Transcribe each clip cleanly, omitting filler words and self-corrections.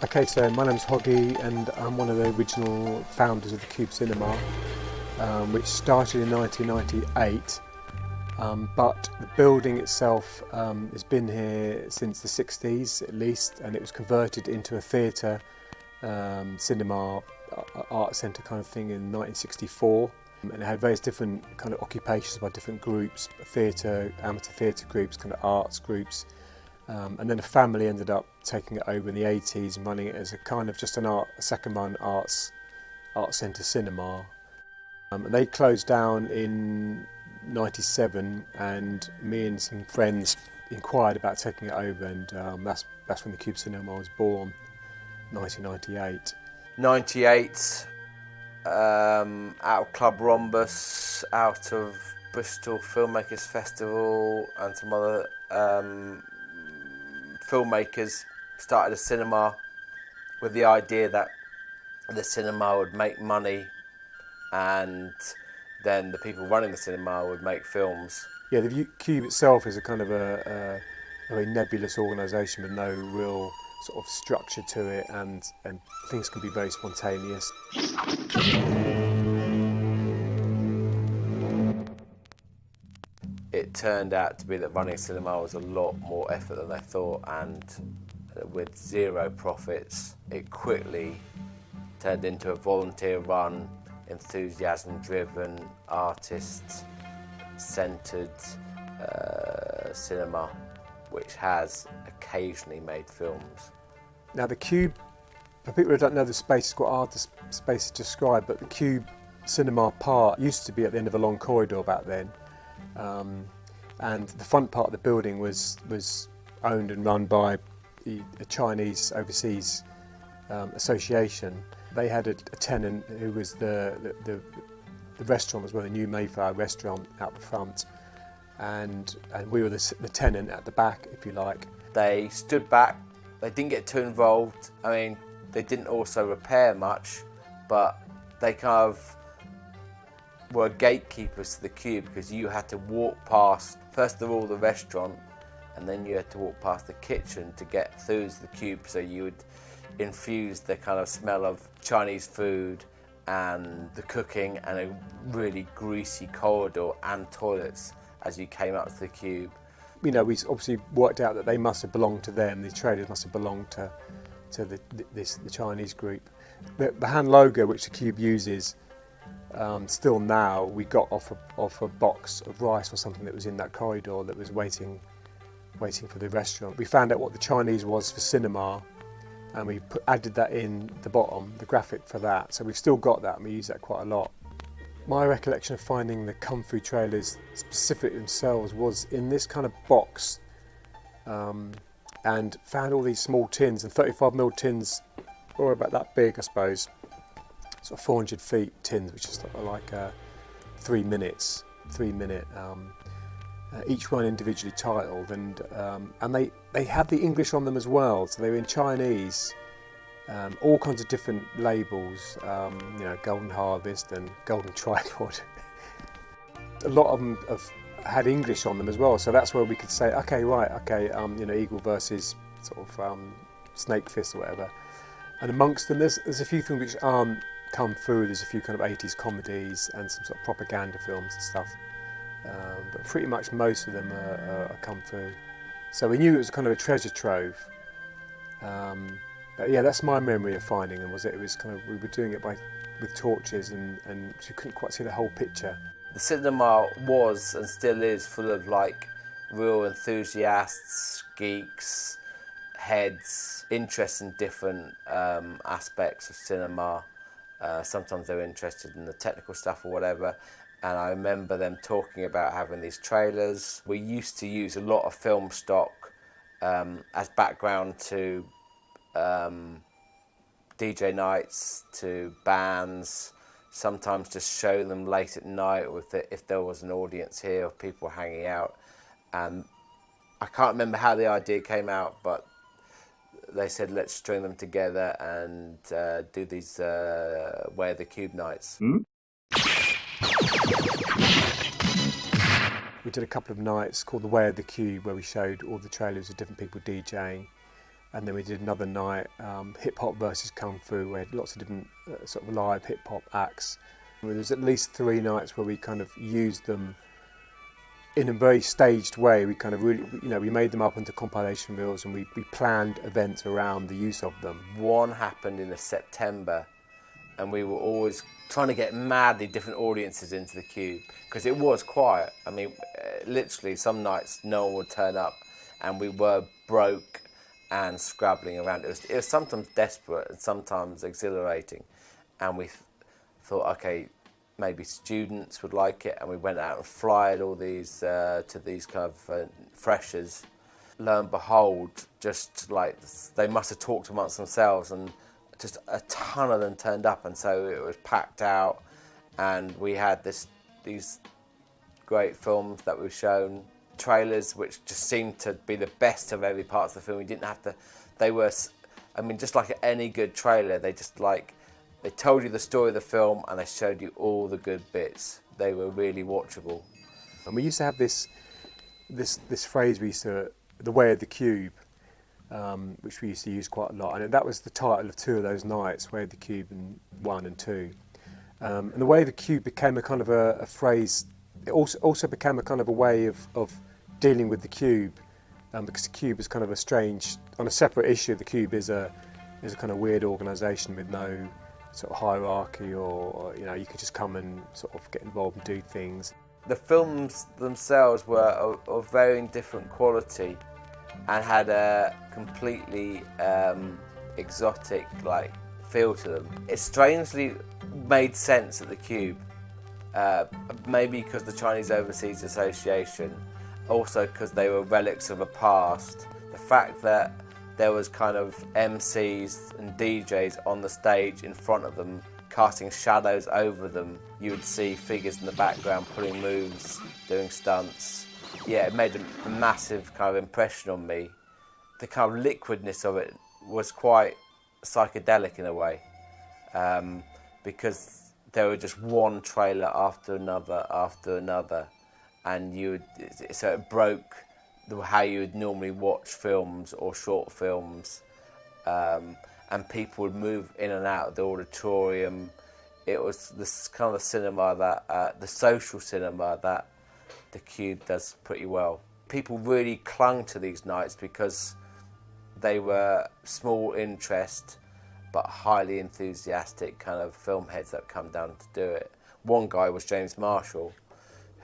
Okay, so my name's Hoggy and I'm one of the original founders of the Cube Cinema, which started in 1998, but the building itself has been here since the 60s at least, and it was converted into a theatre, cinema, art centre kind of thing in 1964. And it had various different kind of occupations by different groups, theatre, amateur theatre groups, kind of arts groups. And then a family ended up taking it over in the 80s and running it as a kind of just a second-run art centre cinema. And they closed down in '97, and me and some friends inquired about taking it over, and that's when the Cube Cinema was born, 1998. 98, out of Club Rhombus, out of Bristol Filmmakers Festival, and some other filmmakers started a cinema with the idea that the cinema would make money and then the people running the cinema would make films. Yeah, the Cube itself is a kind of a very nebulous organisation with no real sort of structure to it, and things can be very spontaneous. It turned out to be that running a cinema was a lot more effort than they thought, and with zero profits, it quickly turned into a volunteer-run, enthusiasm-driven, artist-centred cinema, which has occasionally made films. Now the Cube, for people who don't know the space, it's quite hard to space to describe, but the Cube Cinema part used to be at the end of a long corridor back then. And the front part of the building was owned and run by a Chinese overseas association. They had a tenant who was the restaurant as well, the new Mayflower restaurant out the front, and we were the tenant at the back, if you like. They stood back, they didn't get too involved. I mean, they didn't also repair much, but they kind of were gatekeepers to the Cube, because you had to walk past, first of all, the restaurant, and then you had to walk past the kitchen to get through to the Cube, so you would infuse the kind of smell of Chinese food and the cooking and a really greasy corridor and toilets as you came up to the Cube. You know, we obviously worked out that they must have belonged to them, the traders must have belonged to the Chinese group. The hand logo which the Cube uses, still now, we got off a box of rice or something that was in that corridor that was waiting for the restaurant. We found out what the Chinese was for cinema, and we added that in the bottom, the graphic for that. So we've still got that, and we use that quite a lot. My recollection of finding the Kung Fu trailers specific themselves was in this kind of box, and found all these small tins, and 35mm tins, or about that big, I suppose. Sort of 400 feet tins, which is like 3 minute, each one individually titled, and they had the English on them as well, so they were in Chinese, all kinds of different labels, you know, Golden Harvest and Golden Tripod. A lot of them have had English on them as well, so that's where we could say, okay, right, okay, you know, Eagle versus sort of Snake Fist or whatever. And amongst them, there's a few things which aren't Kung Fu. There's a few kind of 80s comedies and some sort of propaganda films and stuff, but pretty much most of them are Kung Fu. So we knew it was kind of a treasure trove. But yeah, that's my memory of finding them. It was kind of, we were doing it with torches, and you couldn't quite see the whole picture. The cinema was and still is full of like real enthusiasts, geeks, heads, interested in different aspects of cinema. Sometimes they were interested in the technical stuff or whatever, and I remember them talking about having these trailers. We used to use a lot of film stock as background to DJ nights, to bands, sometimes just show them late at night if there was an audience here or people hanging out. And I can't remember how the idea came out, but they said, let's string them together and do these Where the Cube nights. We did a couple of nights called the Way of the Cube, where we showed all the trailers of different people DJing. And then we did another night, hip hop versus kung fu, where we had lots of different sort of live hip hop acts. There was at least 3 nights where we kind of used them in a very staged way. We kind of really, we made them up into compilation reels, and we planned events around the use of them. One happened in September, and we were always trying to get madly different audiences into the Cube, because it was quiet. I mean, literally some nights no one would turn up, and we were broke and scrabbling around. It was sometimes desperate and sometimes exhilarating, and we thought, okay, maybe students would like it, and we went out and flyed all these to these kind of freshers. Lo and behold, just like they must have talked amongst themselves, and just a ton of them turned up, and so it was packed out, and we had these great films that we've shown, trailers which just seemed to be the best of every part of the film. We didn't have to, they were, I mean, just like any good trailer, they told you the story of the film and they showed you all the good bits. They were really watchable. And we used to have this phrase we used to, the way of the Cube, which we used to use quite a lot, and that was the title of 2 of those nights, Way of the Cube and 1 and 2. And the way of the Cube became a kind of a phrase. It also became a kind of a way of dealing with the Cube, because the Cube is kind of a strange, on a separate issue. The Cube is a kind of weird organisation with no sort of hierarchy, or you could just come and sort of get involved and do things. The films themselves were of varying different quality, and had a completely exotic feel to them. It strangely made sense at the Cube, maybe because the Chinese Overseas Association, also because they were relics of a past. The fact that there was kind of MCs and DJs on the stage in front of them, casting shadows over them. You would see figures in the background pulling moves, doing stunts. Yeah, it made a massive kind of impression on me. The kind of liquidness of it was quite psychedelic in a way, because there were just one trailer after another, and so it broke how you would normally watch films or short films, and people would move in and out of the auditorium. It was this kind of cinema that, the social cinema that the Cube does pretty well. People really clung to these nights because they were small interest but highly enthusiastic kind of film heads that come down to do it. One guy was James Marshall,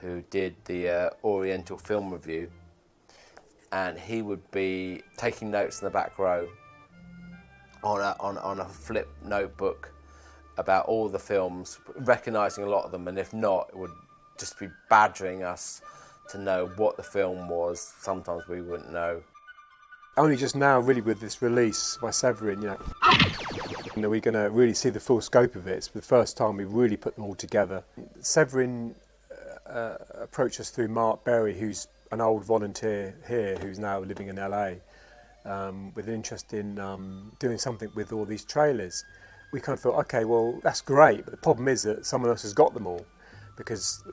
who did the Oriental Film Review, and he would be taking notes in the back row on a flip notebook about all the films, recognising a lot of them, and if not, it would just be badgering us to know what the film was. Sometimes we wouldn't know. Only just now, really, with this release by Severin, we're going to really see the full scope of it. It's the first time we've really put them all together. Severin approached us through Mark Berry, who's an old volunteer here, who's now living in LA, with an interest in doing something with all these trailers. We kind of thought, okay, well, that's great, but the problem is that someone else has got them all, because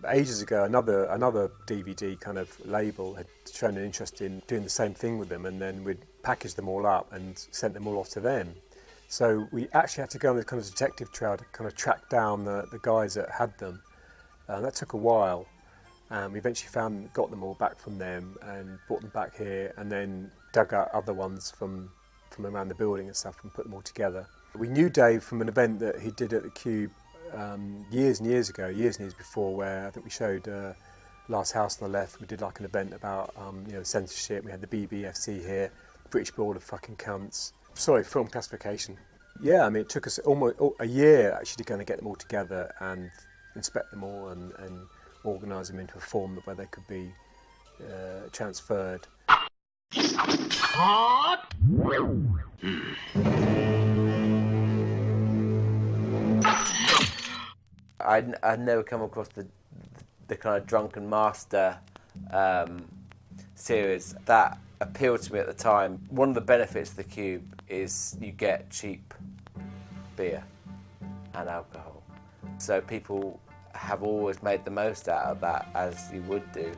ages ago another DVD kind of label had shown an interest in doing the same thing with them, and then we'd packaged them all up and sent them all off to them. So we actually had to go on this kind of detective trail to kind of track down the guys that had them. That took a while. We eventually got them all back from them and brought them back here, and then dug out other ones from around the building and stuff and put them all together. We knew Dave from an event that he did at the Cube years and years before, where I think we showed Last House on the Left. We did like an event about censorship. We had the BBFC here, British Board of Fucking Cunts. Sorry, film classification. Yeah, I mean, it took us almost a year actually to kind of get them all together and inspect them all and organise them into a form where they could be transferred. I'd never come across the kind of Drunken Master series that appealed to me at the time. One of the benefits of the Cube is you get cheap beer and alcohol, so people have always made the most out of that, as you would do,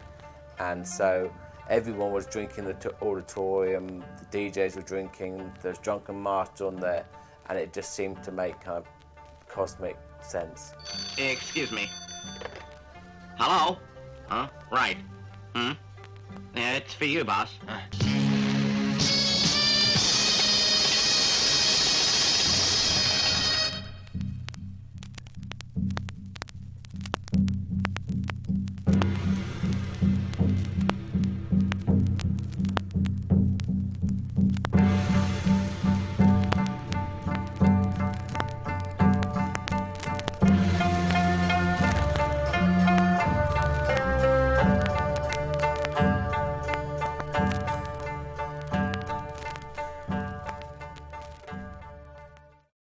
and so everyone was drinking in the auditorium, the DJs were drinking, there's drunken master on there, and it just seemed to make kind of cosmic sense. Excuse me. Hello? Huh? Right. Yeah, it's for you, boss.